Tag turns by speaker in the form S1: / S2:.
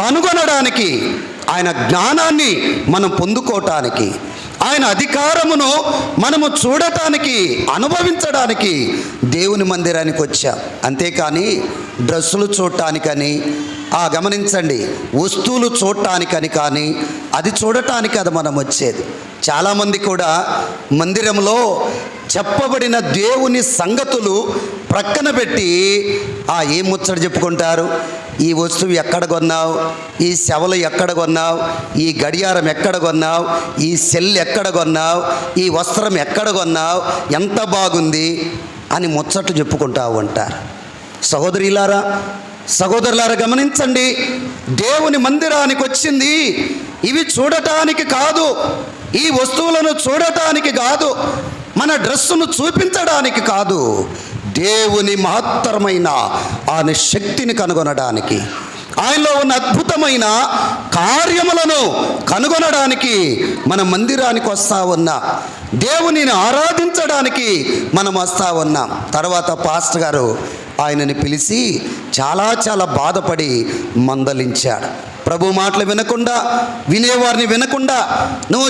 S1: కనుగొనడానికి, ఆయన జ్ఞానాన్ని మనం పొందుకోవటానికి, ఆయన అధికారమును మనము చూడటానికి, అనుభవించడానికి దేవుని మందిరానికి వచ్చాం. అంతేకాని డ్రెస్సులు చూడటానికని, గమనించండి, వస్తువులు చూడటానికని కానీ, అది చూడటానికి అది మనం వచ్చేది. చాలామంది కూడా మందిరంలో చెప్పబడిన దేవుని సంగతులు ప్రక్కన పెట్టి ఏం ముచ్చట చెప్పుకుంటారు. ఈ వస్తువు ఎక్కడ కొన్నావు, ఈ శవలు ఎక్కడ కొన్నావు, ఈ గడియారం ఎక్కడ కొన్నావు, ఈ సెల్ ఎక్కడ కొన్నావు, ఈ వస్త్రం ఎక్కడ కొన్నావు, ఎంత బాగుంది అని ముచ్చట్లు చెప్పుకుంటా ఉంటారు. సహోదరులారా గమనించండి, దేవుని మందిరానికి వచ్చింది ఇవి చూడటానికి కాదు, ఈ వస్తువులను చూడటానికి కాదు, మన డ్రెస్సును చూపించడానికి కాదు, దేవుని మహత్తరమైన ఆయన శక్తిని కనుగొనడానికి, ఆయనలో ఉన్న అద్భుతమైన కార్యములను కనుగొనడానికి మన మందిరానికి వస్తూ ఉన్నాం. దేవునిని ఆరాధించడానికి మనం వస్తూ ఉన్నాం. తర్వాత పాస్టర్ గారు ఆయనని పిలిచి చాలా బాధపడి మందలించాడు. ప్రభు మాటలు వినకుండా, వినేవారిని వినకుండా నువ్వు